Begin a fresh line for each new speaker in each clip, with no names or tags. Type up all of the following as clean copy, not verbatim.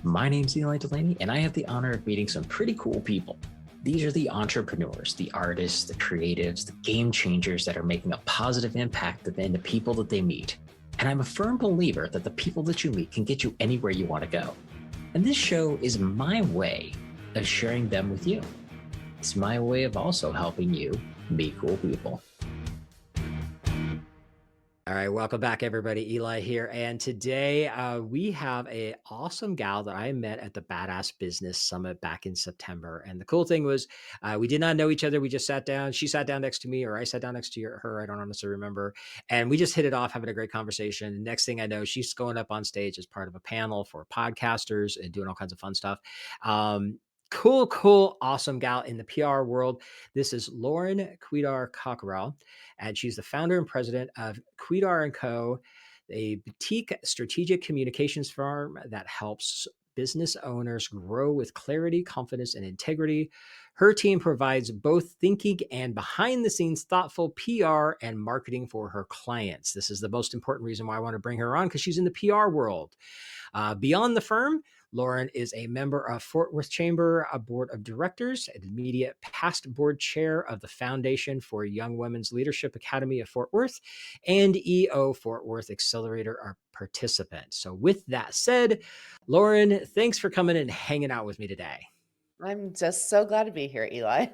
My name's Eli Delaney, and I have the honor of meeting some pretty cool people. These are the entrepreneurs, the artists, the creatives, the game changers that are making a positive impact in the people that they meet. And I'm a firm believer that the people that you meet can get you anywhere you want to go. And this show is my way of sharing them with you. It's my way of also helping you meet cool people. All right, welcome back, everybody. Eli here, and today we have an awesome gal that I met at the Badass Business Summit back in September. And the cool thing was, we did not know each other. We just sat down. She sat down next to me, or I sat down next to her. I don't honestly remember. And we just hit it off, having a great conversation. Next thing I know, she's going up on stage as part of a panel for podcasters and doing all kinds of fun stuff. Cool, awesome gal in the PR world. This is Lauren Kwedar Cockerell, and she's the founder and president of Kwedar Co, a boutique strategic communications firm that helps business owners grow with clarity, confidence, and integrity. Her team provides both thinking and behind the scenes thoughtful PR and marketing for her clients. This is the most important reason why I want to bring her on, because she's in the PR world. Beyond the firm, Lauren is a member of Fort Worth Chamber Board of Directors, an immediate past board chair of the Foundation for Young Women's Leadership Academy of Fort Worth, and EO Fort Worth Accelerator participant. So with that said, Lauren, thanks for coming and hanging out with me today.
I'm just so glad to be here, Eli.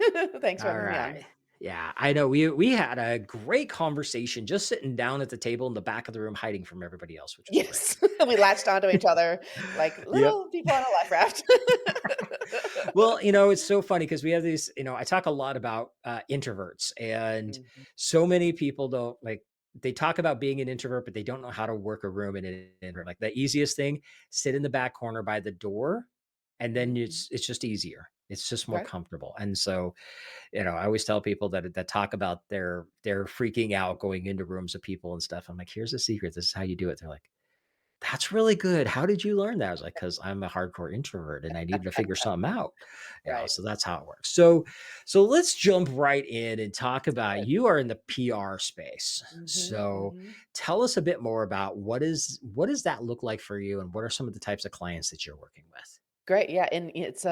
Thanks for
All
having me on.
right. Yeah, I know we had a great conversation just sitting down at the table in the back of the room, hiding from everybody else, which was great.
Yes, we latched onto each other like
Yep.
little people on a life raft.
Well, it's so funny because we have these, I talk a lot about introverts, and
Mhm.
so many people don't like, they talk about being an introvert, but they don't know how to work a room in an introvert. Like the easiest thing, sit in the back corner by the door, and then
Mhm.
it's just easier. It's just more
Right.
comfortable. And so, I always tell people that talk about their freaking out going into rooms of people and stuff. I'm like, here's the secret. This is how you do it. They're like, that's really good. How did you learn that? I was like, because I'm a hardcore introvert and I needed to figure something out.
Right.
So that's how it works. So let's jump right in and talk about,
Good.
you are in the PR space.
Mhm,
So
mhm.
tell us a bit more about what does that look like for you, and what are some of the types of clients that you're working with?
Great, yeah, and it's,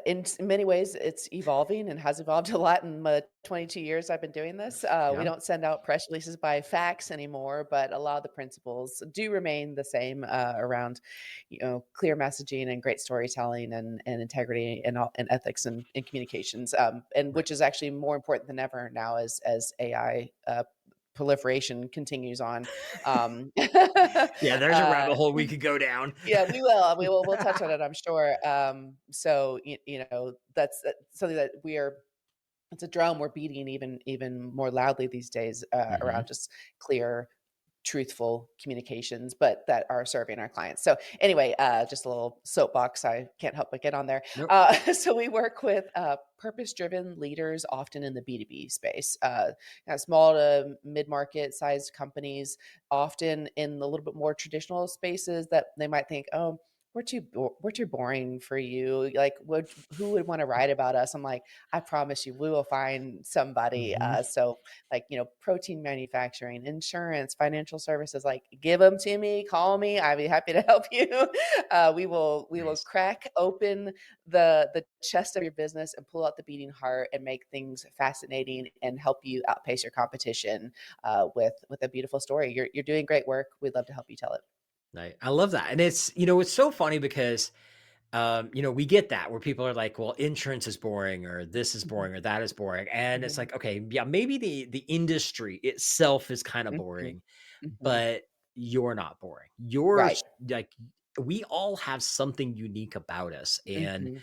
in many ways, it's evolving and has evolved a lot in the 22 years I've been doing this. We
Yeah.
don't send out press releases by fax anymore, but a lot of the principles do remain the same, around, clear messaging and great storytelling and integrity and ethics and communications, and
Right.
which is actually more important than ever now as AI, proliferation continues on.
Yeah, there's a
Uh
rabbit hole we could go down.
yeah, we will. We'll touch on it, I'm sure. So that's something that it's a drum we're beating even more loudly these days,
Mhm.
around just clear, truthful communications, but that are serving our clients. So anyway, just a little soapbox. I can't help but get on there.
Nope.
So we work with purpose-driven leaders, often in the B2B space, small to mid-market sized companies, often in a little bit more traditional spaces that they might think, oh, we're too boring for you. Like, who would want to write about us? I'm like, I promise you, we will find somebody.
Mhm.
So like, protein manufacturing, insurance, financial services, like give them to me, call me. I'd be happy to help you. We will
Nice.
crack open the chest of your business and pull out the beating heart and make things fascinating and help you outpace your competition, with a beautiful story. You're doing great work. We'd love to help you tell it.
I love that. And it's so funny because we get that where people are like, well, insurance is boring, or this is
Mhm,
boring, or that is boring. And it's
mhm,
like, okay, yeah, maybe the industry itself is kind of
mhm,
boring,
mhm.
but you're not boring. You're
Right.
like, we all have something unique about us. And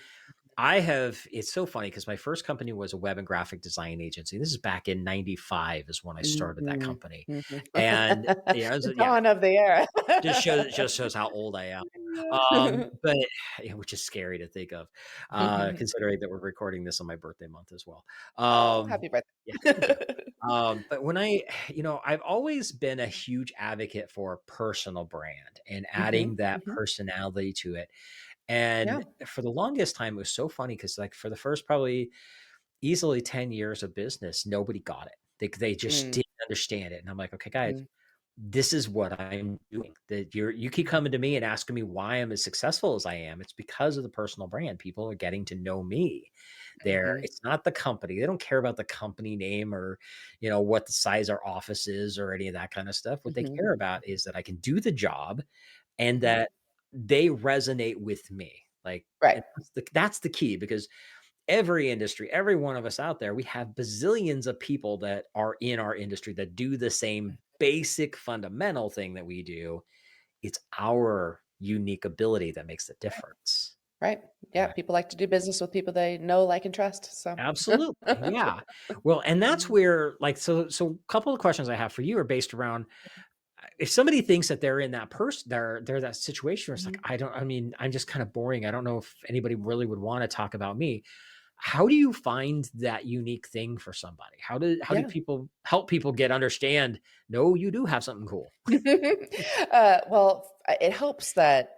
Mhm,
it's so funny because my first company was a web and graphic design agency. This is back in 95 is when I started that
mhm,
company.
mhm.
And yeah,
The dawn of the era.
just shows how old I am. But which is scary to think of, considering that we're recording this on my birthday month as well.
Oh,
Um,
happy
yeah, thank you.
birthday.
But I've always been a huge advocate for personal brand and adding
Mhm,
that
mhm.
personality to it. And
Yeah.
for the longest time, it was so funny because, like, for the first probably easily 10 years of business, nobody got it. They just
Mm,
didn't understand it. And I'm like, okay, guys,
mhm.
this is what I'm doing. That you keep coming to me and asking me why I'm as successful as I am. It's because of the personal brand. People are getting to know me.
Mhm,
It's not the company. They don't care about the company name or, what the size our office is or any of that kind of stuff. What they
mhm,
care about is that I can do the job and
mhm.
that they resonate with me. Like,
Right,
and that's the key because every industry, every one of us out there, we have bazillions of people that are in our industry that do the same basic fundamental thing that we do. It's our unique ability that makes the difference.
right. Yeah,
Right.
people like to do business with people they know, like, and trust, so
Absolutely. Yeah. Well, and that's
Mhm,
where like so a couple of questions I have for you are based around if somebody thinks that they're in that person they're that situation where it's like
mhm.
I mean, I'm just kind of boring. I don't know if anybody really would want to talk about me. How do you find that unique thing for somebody? How do
Yeah.
people help people get understand, no, you do have something cool?
Well, it helps that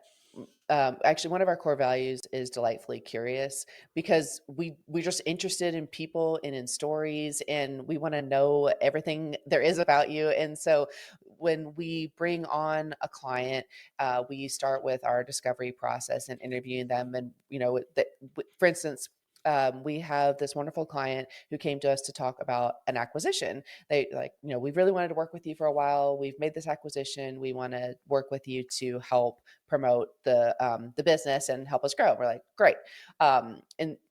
actually one of our core values is delightfully curious because we're just interested in people and in stories and we want to know everything there is about you. And so when we bring on a client, we start with our discovery process and interviewing them. And for instance, we have this wonderful client who came to us to talk about an acquisition. They like, we've really wanted to work with you for a while. We've made this acquisition. We want to work with you to help promote the business and help us grow. We're like, great. And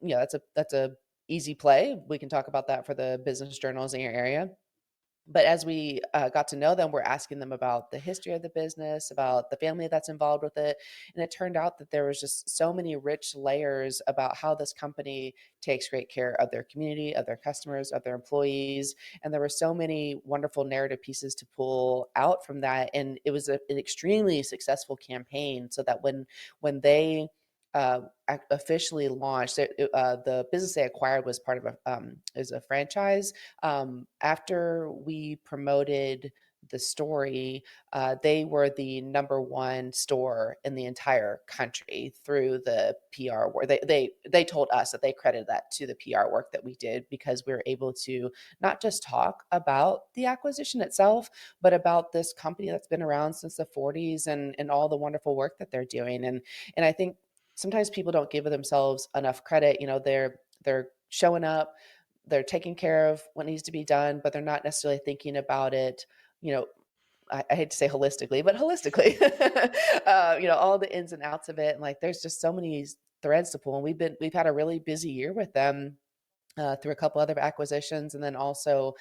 that's a easy play. We can talk about that for the business journals in your area. But as we got to know them, we're asking them about the history of the business, about the family that's involved with it. And it turned out that there was just so many rich layers about how this company takes great care of their community, of their customers, of their employees. And there were so many wonderful narrative pieces to pull out from that. And it was an extremely successful campaign so that when they officially launched. The business they acquired was part of is a franchise. After we promoted the story, they were the number one store in the entire country through the PR work. They told us that they credited that to the PR work that we did because we were able to not just talk about the acquisition itself, but about this company that's been around since the 40s and all the wonderful work that they're doing. And I think sometimes people don't give themselves enough credit. They're showing up, they're taking care of what needs to be done, but they're not necessarily thinking about it. You know, I hate to say holistically, but holistically, all the ins and outs of it. And like, there's just so many threads to pull. And we've had a really busy year with them through a couple other acquisitions, and then also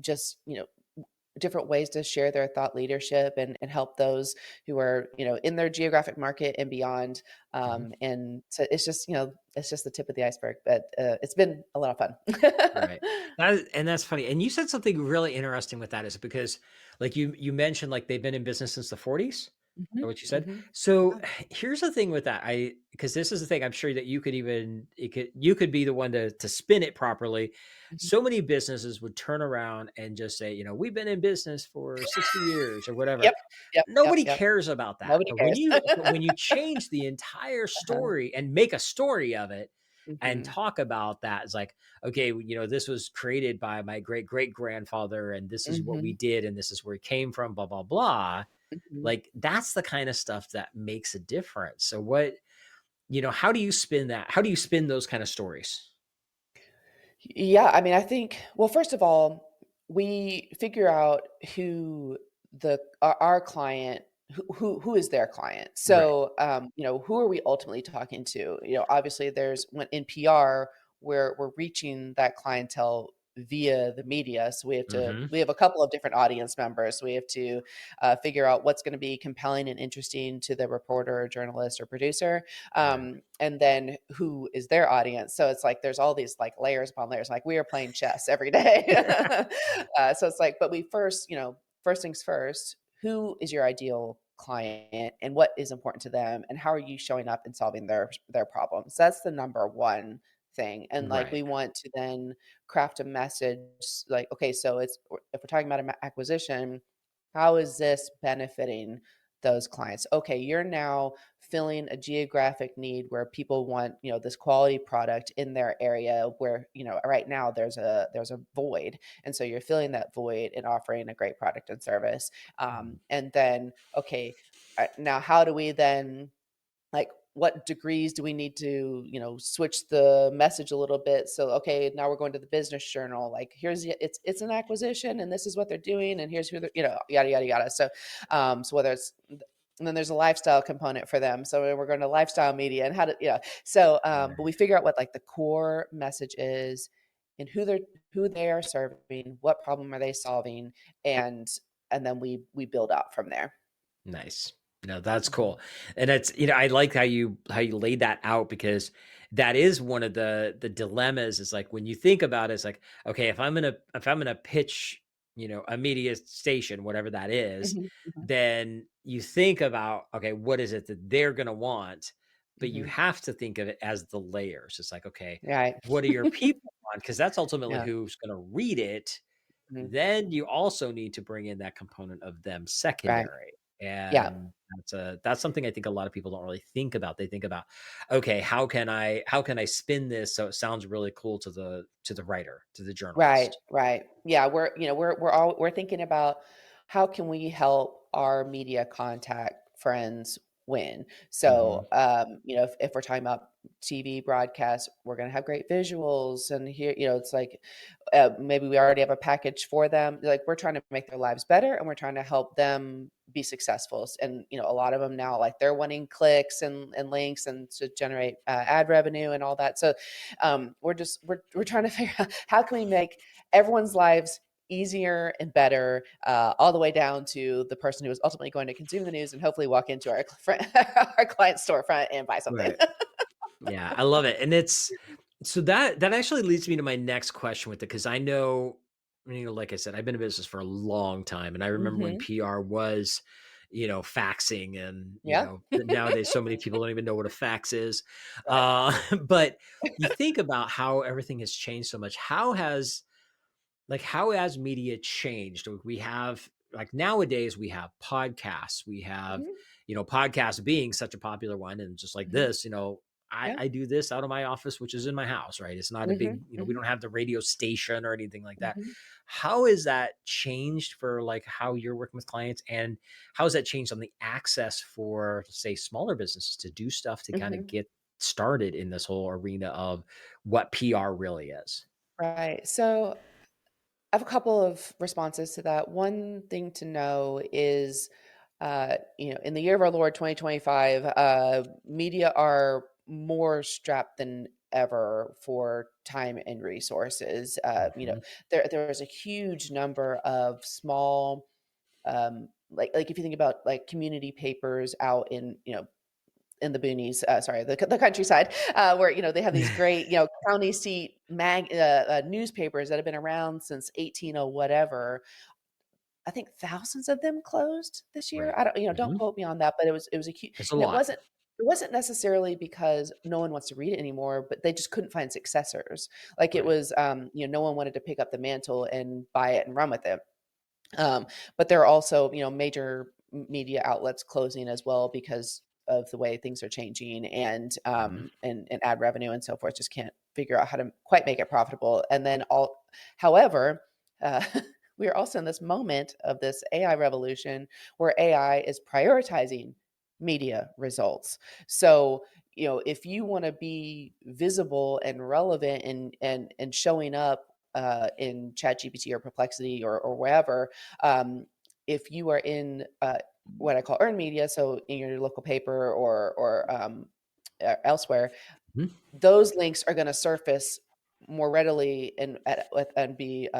just different ways to share their thought leadership and help those who are in their geographic market and beyond.
Mhm.
And so it's just the tip of the iceberg, but it's been a lot of fun.
Right. That's funny. And you said something really interesting with that is because like you mentioned like they've been in business since the 40s. Is that
Mhm,
what you said?
mhm.
So
Yeah.
here's the thing with that. Because this is the thing I'm sure that you could be the one to spin it properly.
Mhm.
So many businesses would turn around and just say, we've been in business for 60 years or whatever.
Yep, yep, yep,
Nobody
yep.
cares about that.
Nobody
But
cares.
when you change the entire
Uh-huh.
story and make a story of it and
Mhm,
talk about that, it's like, okay, this was created by my great great grandfather, and this is what we
mhm,
did, and this is where it came from, blah blah blah.
mhm.
Like that's the kind of stuff that makes a difference. So how do you spin that? How do you spin those kind of stories?
Yeah, I mean, I think, well, first of all, we figure out who our client, who is their client.
Right.
So, who are we ultimately talking to? Obviously, there's when in PR, we're reaching that clientele via the media. So
Hmm.
we have a couple of different audience members. So we have to figure out what's going to be compelling and interesting to the reporter, or journalist, or producer,
Right.
and then who is their audience. So it's like there's all these like layers upon layers. Like we are playing chess every day. So it's like, but we first, first things first. Who is your ideal client, and what is important to them, and how are you showing up and solving their problems? That's the number one thing. And like
Right.
we want to then craft a message. Like, okay, so if we're talking about an acquisition, how is this benefiting those clients. Okay, you're now filling a geographic need where people want, this quality product in their area where, right now there's a void. And so you're filling that void and offering a great product and service.
Mhm.
And then, okay, now how do we then, like, what degrees do we need to, switch the message a little bit? So, okay, now we're going to the business journal. Like, it's an acquisition, and this is what they're doing, and here's who they're, yada yada yada. So, so whether it's and then there's a lifestyle component for them. So we're going to lifestyle media and how to, So, but we
Right.
figure out what like the core message is, and who they are serving, what problem are they solving, and and then we build out from there.
Nice. No, that's
Mhm.
cool. And it's, I like how you laid that out because that is one of the dilemmas is like when you think about it, it's like, okay, if I'm gonna pitch, a media station, whatever that is,
Mhm. Mhm.
then you think about, okay, what is it that they're gonna want? But you
Mhm.
have to think of it as the layers. It's like, okay,
Right.
what do your people want? Because that's ultimately
Yeah.
who's gonna read it.
Mhm.
Then you also need to bring in that component of them
Right.
secondary.
Yeah.
And that's something I think a lot of people don't really think about. They think about, okay, how can I spin this so it sounds really cool to the writer, to the
Right,
journalist?
right. Yeah, we're thinking about how can we help our media contact friends win.
Mhm.
So, if we're talking about TV broadcasts, we're going to have great visuals, and here, it's like maybe we already have a package for them. Like, we're trying to make their lives better, and we're trying to help them be successful. And a lot of them now, like, they're wanting clicks and links and to generate ad revenue and all that. So, we're trying to figure out how can we make everyone's lives easier and better, all the way down to the person who is ultimately going to consume the news and hopefully walk into our our client storefront and buy something.
Right. Yeah, I love it. And it's so that actually leads me to my next question with it because I know, like I said, I've been in business for a long time. And I remember when
Hmm.
PR was, faxing and,
Yeah.
nowadays so many people don't even know what a fax is.
Right.
But you think about how everything has changed so much. How has media changed? We have like nowadays we have podcasts. We have,
Hmm.
podcasts being such a popular one, and just like
Hmm.
this, I,
Yeah.
I do this out of my office, which is in my house, right? It's not a
Hmm.
big, we
Hmm.
don't have the radio station or anything like that.
Hmm.
How is that changed for like how you're working with clients, and how has that changed on the access for say smaller businesses to do stuff to kind of
Hmm.
get started in this whole arena of what PR really is?
Right. So I have a couple of responses to that. One thing to know is, in the year of our Lord 2025, media are more strapped than ever for time and resources.
Mhm.
There is a huge number of small, like if you think about like community papers out in the boonies, sorry, the countryside, where they have these great county seat newspapers that have been around since 18 whatever. I think thousands of them closed this year.
Right.
I don't don't
Mhm.
quote me on that, but it was a huge,
It's a
and it
lot.
wasn't necessarily because no one wants to read it anymore, but they just couldn't find successors. Like, it
Right.
was, no one wanted to pick up the mantle and buy it and run with it. But there are also, major media outlets closing as well because of the way things are changing, and
Mhm.
and ad revenue and so forth just can't figure out how to quite make it profitable. And then however, uh, we are also in this moment of this AI revolution where AI is prioritizing media results. So, if you want to be visible and relevant and showing up in ChatGPT or Perplexity or wherever, if you are in what I call earned media, so in your local paper or elsewhere,
Mhm.
those links are going to surface more readily and be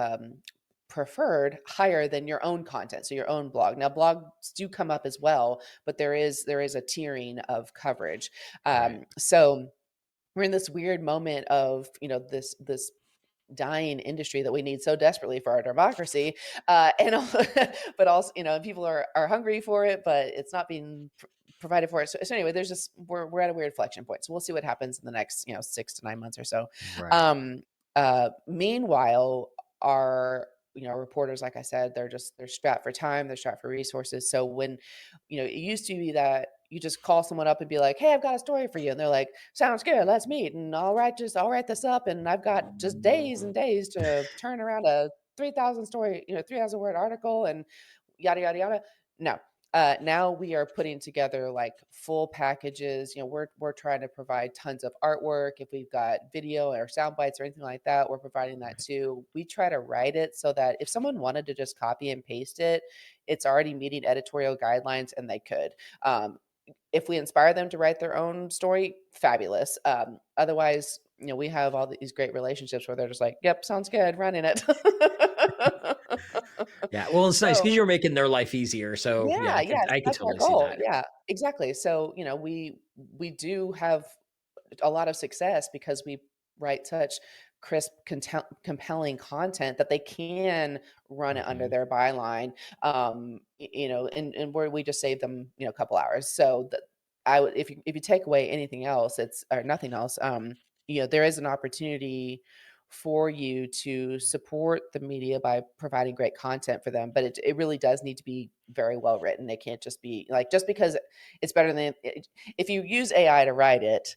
preferred higher than your own content, so your own blog. Now, blogs do come up as well, but there is a tiering of coverage.
Right.
So we're in this weird moment of this dying industry that we need so desperately for our democracy, and but also people are hungry for it, but it's not being provided for it. So anyway, there's just we're at a weird inflection point. So we'll see what happens in the next 6 to 9 months or so.
Right.
Meanwhile, our reporters, like I said, they're strapped for time, they're strapped for resources. So when, it used to be that you just call someone up and be like, "Hey, I've got a story for you," and they're like, "Sounds good, let's meet." And I'll write this up, and I've got just days and days to turn around a 3,000 word article, and yada yada yada. No, now we are putting together like full packages. We're trying to provide tons of artwork. If we've got video or sound bites or anything like that, we're providing that too. We try to write it so that if someone wanted to just copy and paste it, it's already meeting editorial guidelines and they could. If we inspire them to write their own story, fabulous. Otherwise, we have all these great relationships where they're just like, "Yep, sounds good, running it."
Yeah. Well, it's nice
So
because you're making their life easier. So yeah,
yeah, yes,
I could
that's our
totally see
goal.
that.
Yeah, exactly. So, we do have a lot of success because we write such crisp, compelling content that they can run it under
Hmm.
their byline. And where we just save them, a couple hours. So that I would, if you take away anything else, it's or nothing else. There is an opportunity for you to support the media by providing great content for them, but it really does need to be very well written. It can't just be like just because it's better than if you use AI to write it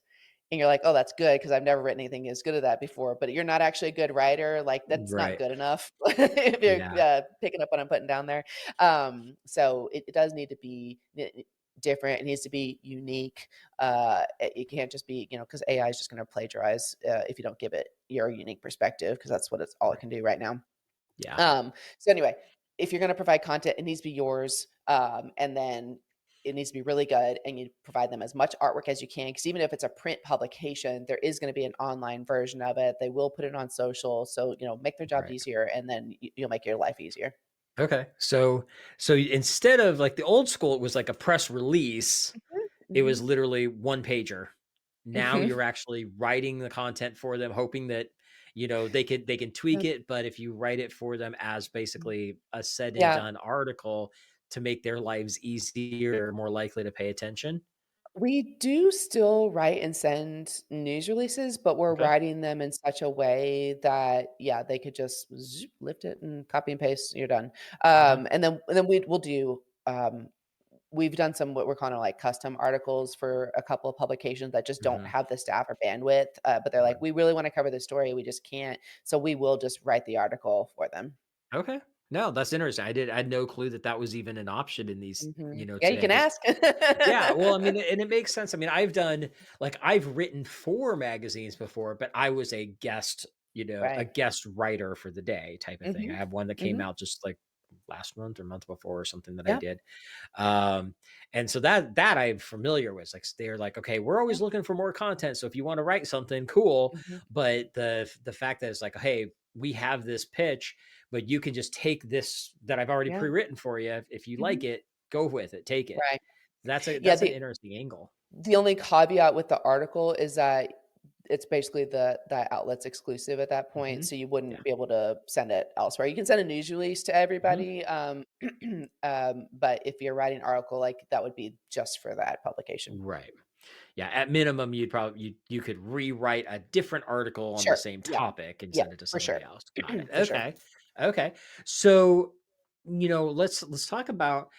and you're like, "Oh, that's good," because I've never written anything as good as that before, but you're not actually a good writer, like, that's not
Right.
good enough if you're,
Yeah.
picking up what I'm putting down there. So it does need to be different. It needs to be unique. It can't just be, because AI is just gonna plagiarize, if you don't give it your unique perspective, because that's what it's all it
Right.
can do right now.
Yeah.
So anyway, if you're gonna provide content, it needs to be yours, and then it needs to be really good, and you provide them as much artwork as you can. Because even if it's a print publication, there is gonna be an online version of it. They will put it on social, so, make their jobs
Right.
easier, and then you'll make your life easier.
Okay. So instead of like the old school, it was like a press release. It was
Mhm,
literally one pager. Now
mhm,
you're actually writing the content for them, hoping that they can tweak
mhm.
it, but if you write it for them as basically a said and
Yeah.
done article to make their lives easier, more likely to pay attention.
We do still write and send news releases, but we're
Okay.
writing them in such a way that, yeah, they could just lift it and copy and paste, you're done.
Uh-huh.
And then we'll do, we've done some what we're calling like custom articles for a couple of publications that just don't
Mhm.
have the staff or bandwidth, but they're like,
Right.
"We really wanna cover this story, we just can't." So we will just write the article for them.
Okay. No, that's interesting. I had no clue that that was even an option in these,
Mhm. Yeah, you
today.
can
Because
ask.
yeah, well, I mean, and it makes sense. I mean, I've written for magazines before, but I was a guest, a
Right.
guest writer for the day type of thing. I
Mhm.
have one that came
Mhm.
out just like last month or month before or something that I
Yep.
did. And so that I'm familiar with. Like they're like, okay, we're always
Yep.
looking for more content. So if you want to write something, cool.
Mhm.
But the fact that it's like, hey, we have this pitch, but you can just take this that I've already
Yeah.
pre-written for you. If you like
Mhm.
it, go with it, take it.
Right. Yeah,
That's an interesting angle.
the only caveat with the article is that it's basically that outlet's exclusive at that point,
Hmm.
so you
Yeah.
wouldn't be able to send it elsewhere. You can send a news release to
Hmm.
everybody, but if you're writing an article, like, that would be just for that publication.
Right. Yeah. At minimum, you could rewrite a different article on the
Sure.
same
Yeah.
topic and
Yeah,
send it to
for
somebody
sure.
else. Got it.
For sure.
Okay. Okay. So, let's talk about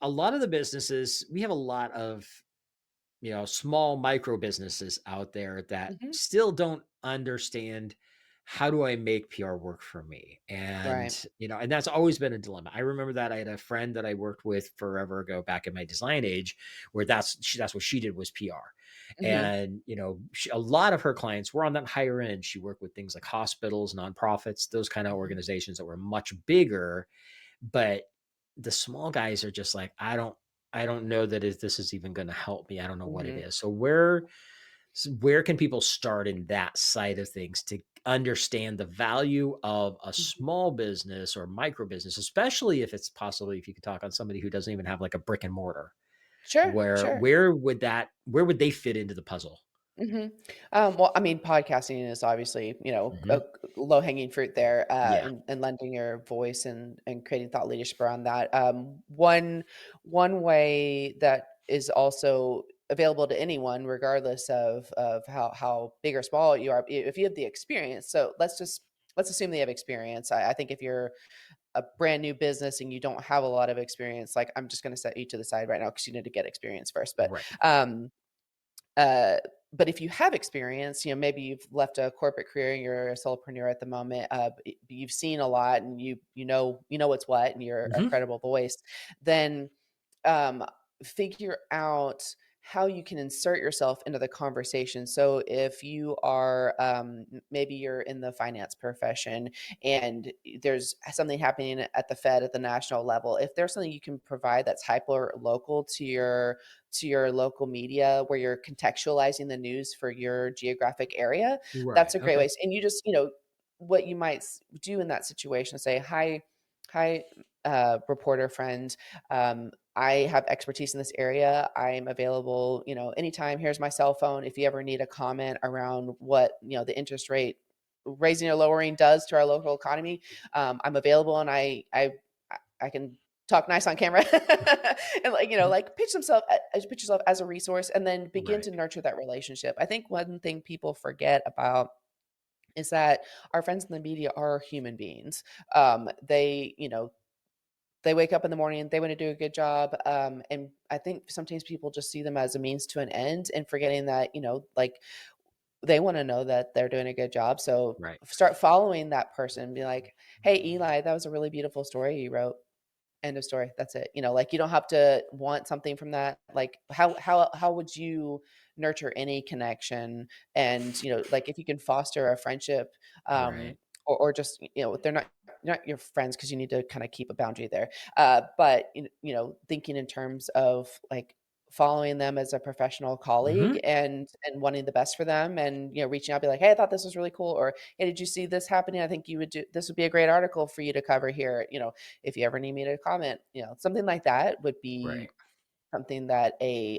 a lot of the businesses. We have a lot of small micro businesses out there that
Mhm.
still don't understand how do I make PR work for me?
Right.
And that's always been a dilemma. I remember that I had a friend that I worked with forever ago back in my design age where that's what she did was PR.
Mhm.
And, a lot of her clients were on that higher end. She worked with things like hospitals, nonprofits, those kind of
Mhm.
organizations that were much bigger, but the small guys are just like, I don't know that this is even going to help me. I don't know what it
Mhm.
is. So where can people start in that side of things to understand the value of a
Mhm.
small business or micro business, especially if it's possibly if you could talk on somebody who doesn't even have like a brick and mortar,
Sure, sure.
where would they fit into the puzzle?
Mhm. Well, I mean, podcasting is obviously,
Hmm.
low hanging fruit there,
Yeah.
and lending your voice and creating thought leadership around that. One way that is also available to anyone, regardless of how big or small you are, if you have the experience. So let's just let's assume they have experience. I think if you're a brand new business and you don't have a lot of experience, like, I'm just going to set you to the side right now because you need to get experience first.
Right.
Uh, but if you have experience, maybe you've left a corporate career and you're a solopreneur at the moment, but you've seen a lot and you know what's what, and you're a
Hmm.
credible voice, then um, figure out how you can insert yourself into the conversation. So if you are, maybe you're in the finance profession and there's something happening at the Fed at the national level, if there's something you can provide that's hyper local to your local media where you're contextualizing the news for your geographic area,
Right.
that's a great
Okay.
way. And you just, what you might do in that situation, say, hi, reporter friend. I have expertise in this area. I'm available, anytime. Here's my cell phone. If you ever need a comment around what, the interest rate raising or lowering does to our local economy, I'm available, and I can talk nice on camera and, like,
Mhm.
like, pitch yourself as a resource, and then begin
Right.
to nurture that relationship. I think one thing people forget about is that our friends in the media are human beings. They wake up in the morning, they want to do a good job. And I think sometimes people just see them as a means to an end, and forgetting that, like, they want to know that they're doing a good job. So
Right.
start following that person. Be like, hey, Eli, that was a really beautiful story you wrote. End of story. That's it. Like, you don't have to want something from that. Like, how would you nurture any connection? And, like, if you can foster a friendship,
Right.
or just, they're not your friends, because you need to kind of keep a boundary there. But thinking in terms of, like, following them as a professional colleague,
Hmm.
and wanting the best for them, and reaching out, be like, hey, I thought this was really cool, or hey, did you see this happening? I think this would be a great article for you to cover here. If you ever need me to comment, something like that would be
Right.
something that a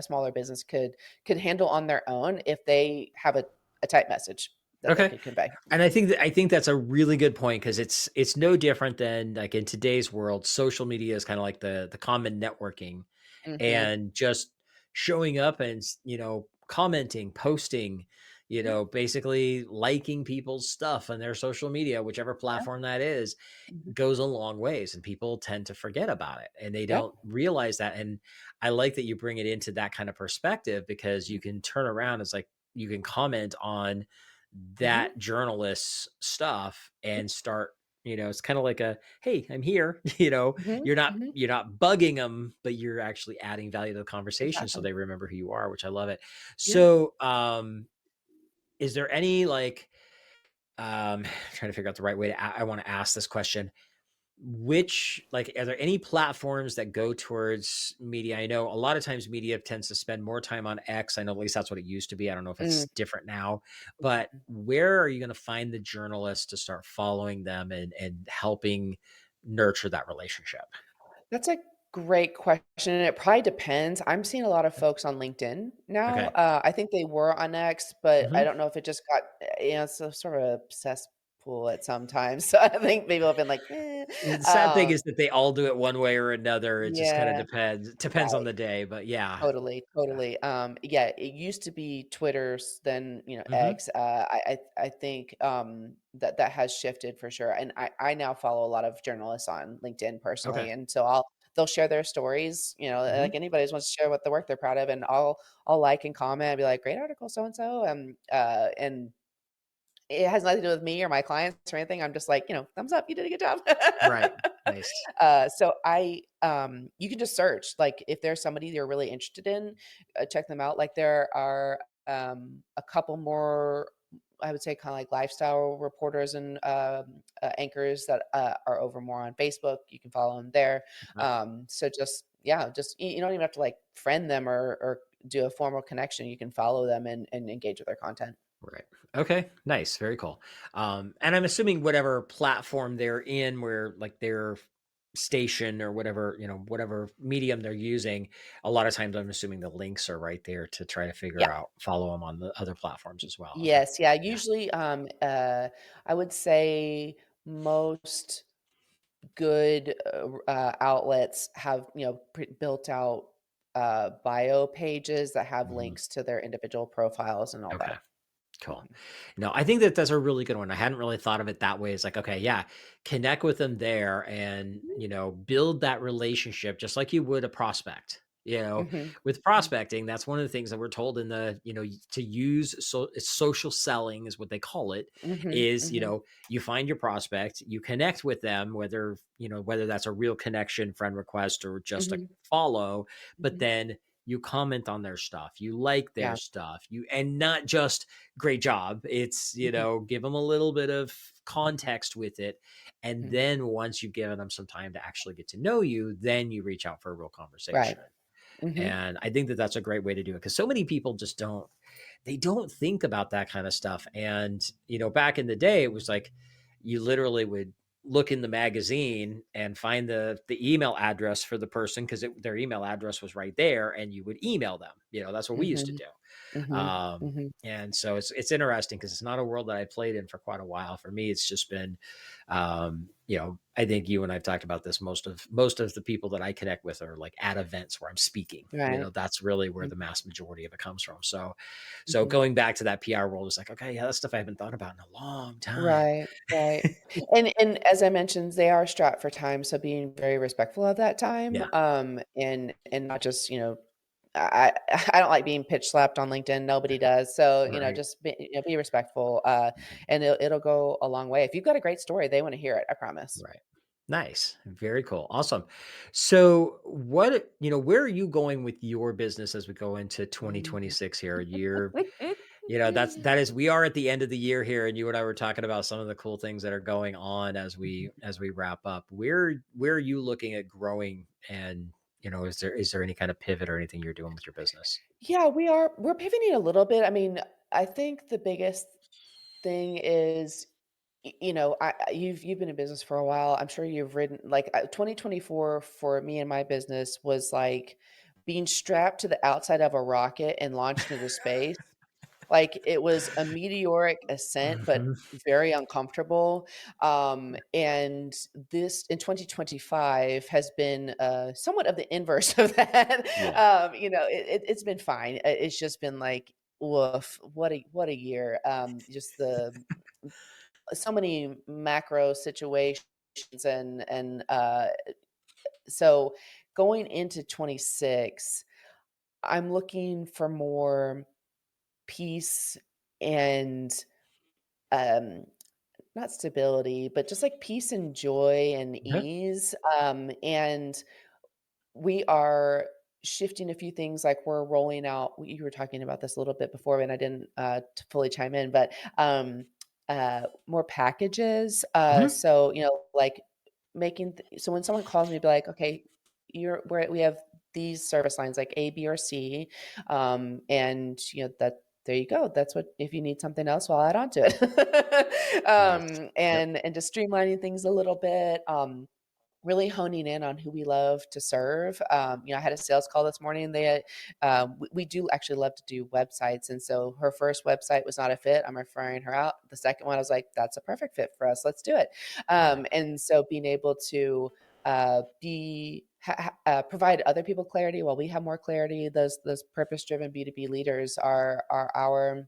smaller business could handle on their own, if they have a type message that they
Okay.
could convey.
And I think that's a really good point because it's no different than like in today's world, social media is kind of like the common networking
Mhm.
and just showing up and commenting, posting,
Yeah.
basically liking people's stuff on their social media, whichever
Yeah.
platform that is,
Mhm.
goes a long ways and people tend to forget about it and they
Yeah.
don't realize that. And I like that you bring it into that kind of perspective because you can turn around. It's like you can comment on
Mhm.
that journalist's stuff and start, it's kind of like a, hey, I'm here.
Mhm. Mhm.
You're not bugging them, but you're actually adding value to the conversation so
Exactly.
they remember who you are, which I love it.
Yeah.
So is there any like trying to figure out the right way to I want to ask this question. Which, like, are there any platforms that go towards media? I know a lot of times media tends to spend more time on X. I know at least that's what it used to be. I don't know if it's
Mm.
different now, but where are you going to find the journalists to start following them and helping nurture that relationship?
That's a great question, and it probably depends. I'm seeing a lot of folks on LinkedIn now.
Okay.
I think they were on X, but I
Hmm.
don't know if it just got, it's a sort of a cesspool at some times. So I think people have been like, eh.
The sad thing
Um,
is that they all do it one way or another. It just kind of
yeah,
depends. It depends on
right.
the day, but yeah.
Totally, totally. Yeah, it used to be Twitter's, then,
Hmm.
X. I think that has shifted for sure. And I now follow a lot of journalists on LinkedIn
Okay.
personally, and so they'll share their stories.
Hmm.
Like anybody who wants to share what the work they're proud of, and I'll like and comment and be like, great article, so and so, and it has nothing to do with me or my clients or anything. I'm just like, thumbs up, you did a good job.
Right. Nice.
So you can just search, like, if there's somebody you're really interested in, check them out. Like, there are a couple more, I would say, kind of like lifestyle reporters and anchors that are over more on Facebook. You can follow them there. So just, yeah, just you don't even have to, like, friend them or do a formal connection. You can follow them and engage with their content.
Right. Okay. Nice. Very cool. And I'm assuming whatever platform they're in, where like their station or whatever, whatever medium they're using, a lot of times I'm assuming the links are right there to try to
Yeah.
figure out, follow them on the other platforms as well. Okay.
Yes, yeah,
Yeah.
usually, I would say most good, outlets have, built out, bio pages that have
Mhm.
links to their individual profiles and all
Okay.
that.
Cool. No, I think that that's a really good one. I hadn't really thought of it that way. It's like, okay, yeah, connect with them there and, build that relationship just like you would a prospect.
Mhm.
With
Mhm.
prospecting, that's one of the things that we're told in to use it's social selling is what they call it,
Mhm.
is,
Mhm.
you find your prospect, you connect with them, whether that's a real connection, friend request, or just a
Mhm.
follow, but
Mhm.
then you comment on their stuff, you like their
Yeah.
stuff, and not just great job. It's,
Mhm.
give them a little bit of context with it. And
Mhm.
then once you've given them some time to actually get to know you, then you reach out for a real
Right.
conversation.
Mhm.
And I think that that's a great way to do it because so many people just they don't think about that kind of stuff. And, back in the day, it was like you literally would look in the magazine and find the email address for the person because their email address was right there and you would email them. That's what we used to
Mhm.
do.
Mhm.
Um,
Mhm.
and so it's interesting because it's not a world that I played in for quite a while. For me, it's just been, I think you and I've talked about this. Most of the people that I connect with are like at events where I'm speaking.
Right.
That's really where
Mhm.
the mass majority of it comes from. So
Mhm.
going back to that PR world is like, okay, yeah, that's stuff I haven't thought about in a long time.
Right, right. And as I mentioned, they are strapped for time, so being very respectful of that time,
Yeah,
and not just, I don't like being pitch slapped on LinkedIn, nobody does, so,
right,
just be respectful, and it'll go a long way. If you've got a great story, they wanna hear it, I promise.
right. Nice. Very cool. Awesome. So where are you going with your business as we go into
Mhm.
2026 here? We are at the end of the year here, and you and I were talking about some of the cool things that are going on as we wrap up. Where are you looking at growing, and is there any kind of pivot or anything you're doing with your business?
Yeah, we're pivoting a little bit. I mean, I think the biggest thing is, you've been in business for a while. I'm sure you've ridden like 2024 for me and my business was like being strapped to the outside of a rocket and launched into space. Like, it was a meteoric ascent, but
Mhm.
very uncomfortable, and this in 2025 has been, somewhat of the inverse of that.
Yeah.
It's been fine. It's just been like, woof, what a year. Just the so many macro situations and so going into 26, I'm looking for more peace and um not stability, but just like peace and joy and
Okay.
ease. And we are shifting a few things, like we're rolling out, you were talking about this a little bit before and I didn't fully chime in, but more packages.
Mhm.
So, like so when someone calls me, be like, okay, we have these service lines like A, B, or C. And that there you go. That's what, if you need something else, I'll add on to it.
Nice. Yep.
And just streamlining things a little bit. Really honing in on who we love to serve. I had a sales call this morning. We do actually love to do websites, and so her first website was not a fit. I'm referring her out. The second one, I was like, "That's a perfect fit for us. Let's do it."
Right.
And so being able to provide other people clarity while we have more clarity. Those purpose driven B2B leaders are our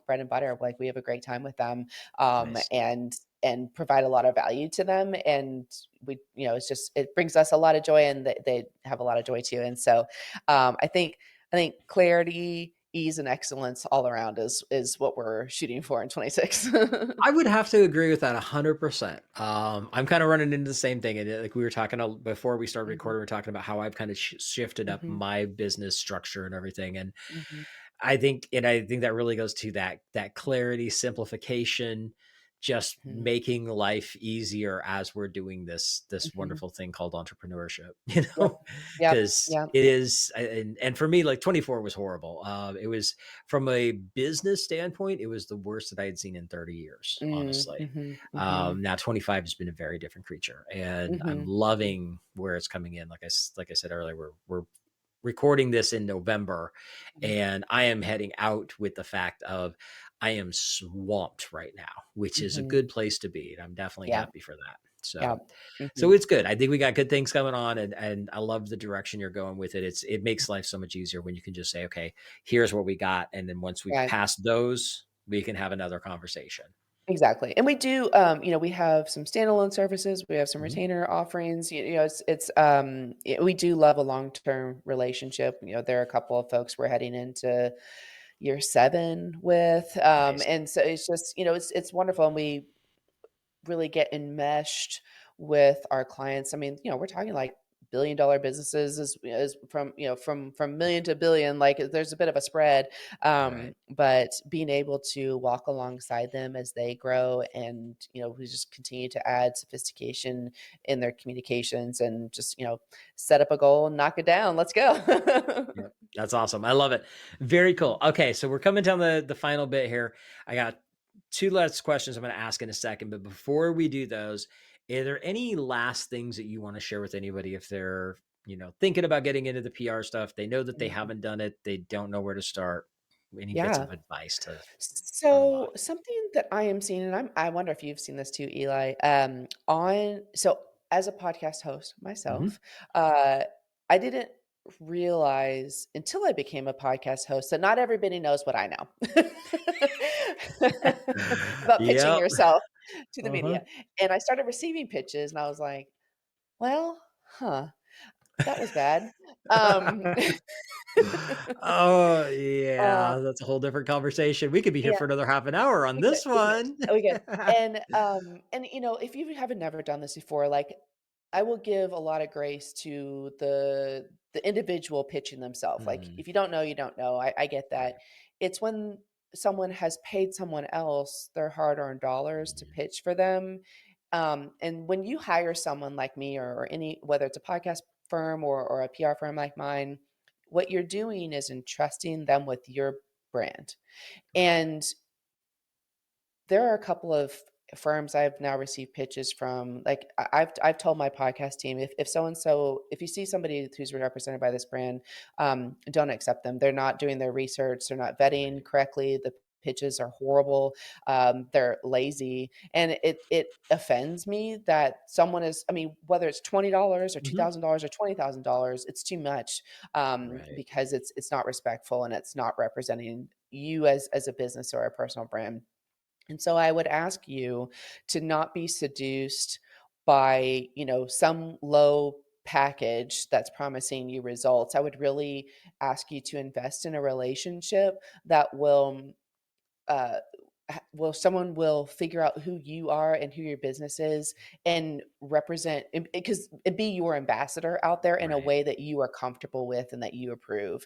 bread and butter. Like, we have a great time with them,
Nice.
and provide a lot of value to them. And it brings us a lot of joy, and they have a lot of joy too. And so I think clarity, ease, and excellence all around is what we're shooting for in 26.
I would have to agree with that 100%. I'm kind of running into the same thing. And like we were talking before we started
Mhm,
recording, we are talking about how I've kind of shifted up
mhm,
my business structure and everything. And
mhm,
I think that really goes to that clarity, simplification, just
mhm,
making life easier as we're doing this
mhm.
wonderful thing called entrepreneurship,
Yep, yep,
because
yep.
it is, and for me, like 24 was horrible. It was from a business standpoint, it was the worst that I had seen in 30 years,
Mm,
honestly.
mhm, mhm,
Now 25 has been a very different creature, and I'm
mhm, mhm,
loving where it's coming in. Like I said earlier, we're recording this in November,
mhm.
and I am heading out with the fact of I am swamped right now, which is a
Mhm.
good place to be. And I'm definitely
Yeah,
happy for that.
yeah.
So
Mhm,
it's good. I think we got good things going on, and I love the direction you're going with it. It makes life so much easier when you can just say, okay, here's what we got. And then once we
right.
pass those, we can have another conversation.
Exactly. And we do, we have some standalone services, we have some
Mhm.
retainer offerings, we do love a long-term relationship. There are a couple of folks we're heading into year 7 with,
Nice.
and so it's just, it's wonderful, and we really get enmeshed with our clients. I mean, we're talking like billion-dollar businesses is from million to billion, like there's a bit of a spread.
Right.
But being able to walk alongside them as they grow, and we just continue to add sophistication in their communications, and just, set up a goal and knock it down. Let's go.
Yep. That's awesome. I love it. Very cool. Okay, so we're coming down the final bit here. I got two last questions I'm going to ask in a second, but before we do those, are there any last things that you want to share with anybody if they're, thinking about getting into the PR stuff, they know that they
Mhm.
haven't done it, they don't know where to start. Any bits
Yeah.
of advice to turn them on?
So something that I am seeing, and I wonder if you've seen this too, Eli. As a podcast host
Mhm.
myself, uh, I didn't realize until I became a podcast host that not everybody knows what I know about pitching
Yep.
yourself to the
Uh-huh.
media. And I started receiving pitches, and I was like, "Well, huh, that was bad." Um,
Oh,
uh,
yeah, that's a whole different conversation. We could be here
yeah.
for another half an hour on this
We could.
one.
Oh, we could. And if you haven't never done this before, like, I will give a lot of grace to the individual pitching themselves. Like,
Mhm.
if you don't know, you don't know. I get that.
Right.
It's when someone has paid someone else their hard-earned dollars to
Mhm.
pitch for them. And when you hire someone like me, or any, whether it's a podcast firm or a PR firm like mine, what you're doing is entrusting them with your brand.
Right.
And there are a couple of firms I've now received pitches from. Like, I've told my podcast team, if so and so, if you see somebody who's represented by this brand, don't accept them. They're not doing their research. They're not vetting
Right.
correctly. The pitches are horrible. They're lazy, and it offends me that someone is. I mean, whether it's $20 or
Mhm.
$2,000 or $20,000, it's too much,
Right.
because it's not respectful, and it's not representing you as a business or a personal brand. And so I would ask you to not be seduced by, some low package that's promising you results. I would really ask you to invest in a relationship that uh, someone will figure out who you are and who your business is, and represent, because be your ambassador out there in a
Right.
way that you are comfortable with and that you approve,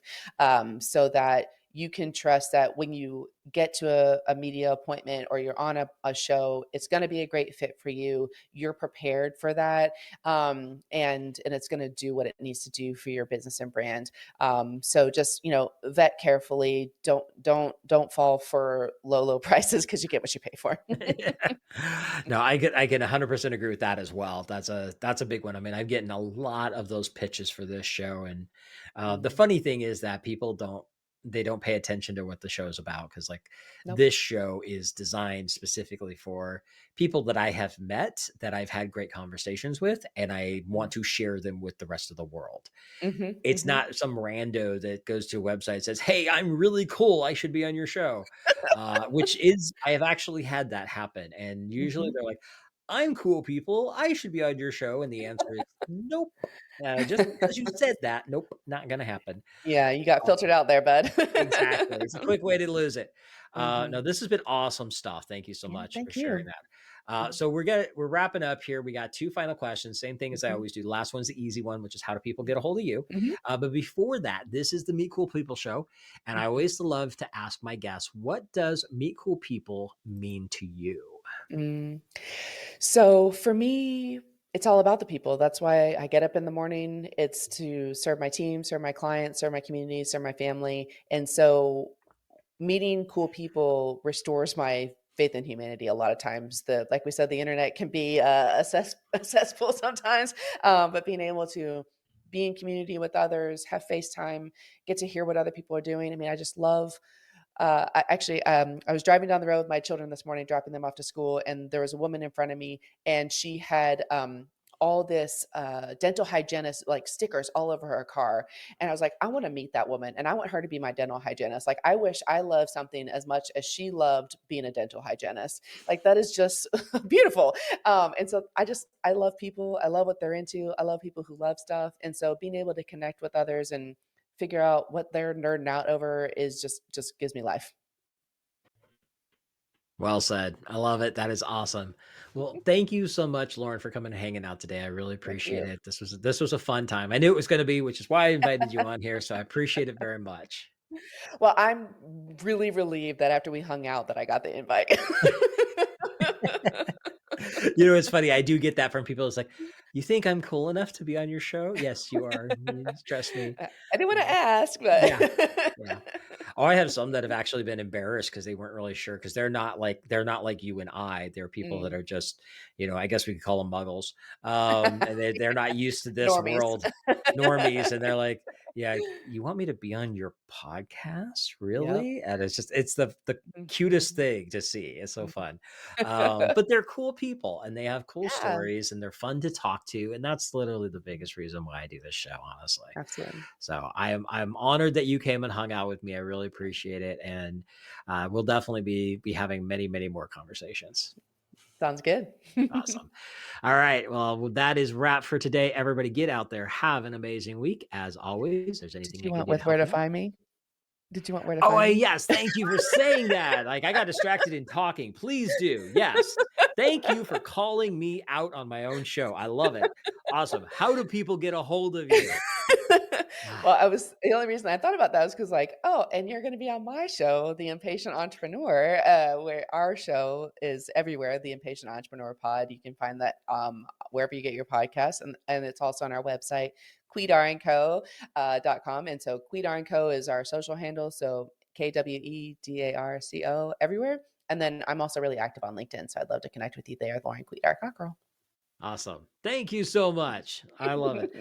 so that you can trust that when you get to a media appointment, or you're on a show, it's going to be a great fit for you. You're prepared for that, and it's going to do what it needs to do for your business and brand. So just, vet carefully. Don't fall for low prices, because you get what you pay for.
Yeah. No, I can 100% agree with that as well. That's a big one. I mean, I'm getting a lot of those pitches for this show, and the
Mhm.
funny thing is that people don't pay attention to what the show's about, because like
Nope.
this show is designed specifically for people that I have met, that I've had great conversations with, and I want
Mm.
to share them with the rest of the world.
Mhm,
It's
mhm.
not some rando that goes to a website and says, "Hey, I'm really cool. I should be on your show." Which is I have actually had that happen, and usually
Mhm.
they're like, "I'm cool people. I should be on your show," and the answer is, "Nope. Just because you said that, nope, not gonna happen."
Yeah, you got filtered out there, bud.
Exactly. It's a quick way to lose it. No,
Mhm.
this has been awesome stuff. Thank you so
Yeah,
much for
thank
sharing
you.
that.
Mhm,
So we're wrapping up here. We got two final questions. Same thing as I
mhm,
always do. The last one's the easy one, which is how do people get a hold of you?
mhm,
But before that, this is the Meet Cool People show, and I
mhm.
always love to ask my guests, what does Meet Cool People mean to you?
Mm. So for me, it's all about the people. That's why I get up in the morning. It's to serve my team, serve my clients, serve my community, serve my family. And so meeting cool people restores my faith in humanity. A lot of times, like we said, the internet can be a cesspool sometimes, but being able to be in community with others, have FaceTime, get to hear what other people are doing. I mean, I just love. I was driving down the road with my children this morning, dropping them off to school, and there was a woman in front of me, and she had all this dental hygienist like stickers all over her car. And I was like, I want to meet that woman and I want her to be my dental hygienist. Like, I wish I loved something as much as she loved being a dental hygienist. Like, that is just beautiful. And so I love people. I love what they're into. I love people who love stuff. And so being able to connect with others and figure out what they're nerding out over is just gives me life.
Well said. I love it. That is awesome. Well, thank you so much, Lauren, for coming and hanging out today. I really
Thank
appreciate
you.
it. This was a fun time. I knew it was going to be, which is why I invited you on here. So I appreciate it very much.
Well, I'm really relieved that after we hung out that I got the invite.
It's funny. I do get that from people. It's like, you think I'm cool enough to be on your show? Yes, you are. Trust me.
I didn't want to
Yeah.
ask, but
Yeah. Yeah. Oh, I have some that have actually been embarrassed because they weren't really sure because they're not like you and I. They're people that
Mm,
are just, I guess we could call them muggles. And they're not used to this
normies.
world, normies, and they're like, "Yeah, you want me to be on your podcast,
Yep.
really?" And it's the cutest
Mhm.
thing to see. It's so
Mhm.
fun. But they're cool people and they have cool
Yeah,
stories and they're fun to talk to, and that's literally the biggest reason why I do this show, honestly.
absolutely.
So I'm honored that you came and hung out with me. I really appreciate it, and we'll definitely be having many many more conversations.
Sounds good.
Awesome. All right. Well, that is wrap for today. Everybody, get out there. Have an amazing week. As always, if there's
Did
anything
you
I can
want
do to
with where
help
to
you out.
find me? Did you want where to
Oh,
find me?
yes. Thank you for saying that. Like I got distracted in talking. Please do. Yes. Thank you for calling me out on my own show. I love it. Awesome. How do people get a hold of you?
Well, I was the only reason I thought about that was because, like, oh, and you're gonna be on my show, The Impatient Entrepreneur, where our show is everywhere, The Impatient Entrepreneur Pod. You can find that wherever you get your podcasts, and it's also on our website, Kwedar .com. And so Kwedar and Co is our social handle. So KWEDARCO everywhere. And then I'm also really active on LinkedIn. So I'd love to connect with you there, Lauren Kwedar Cockerell.
Awesome. Thank you so much. I love it.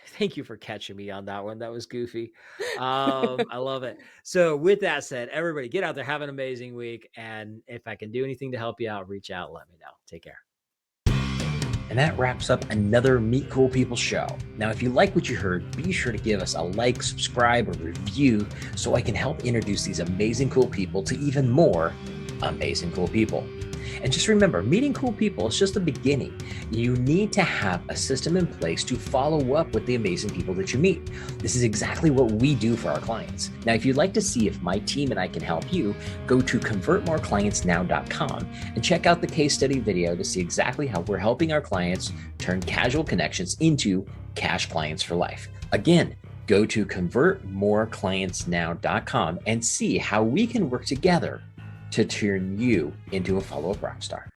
Thank you for catching me on that one. That was goofy. I love it. So, with that said, everybody get out there, have an amazing week. And if I can do anything to help you out, reach out, let me know. Take care. And that wraps up another Meet Cool People show. Now, if you like what you heard, be sure to give us a like, subscribe, or review so I can help introduce these amazing cool people to even more amazing cool people. And just remember, meeting cool people is just the beginning. You need to have a system in place to follow up with the amazing people that you meet. This is exactly what we do for our clients. Now, if you'd like to see if my team and I can help you, go to convertmoreclientsnow.com and check out the case study video to see exactly how we're helping our clients turn casual connections into cash clients for life. Again, go to convertmoreclientsnow.com and see how we can work together to turn you into a follow-up rock star.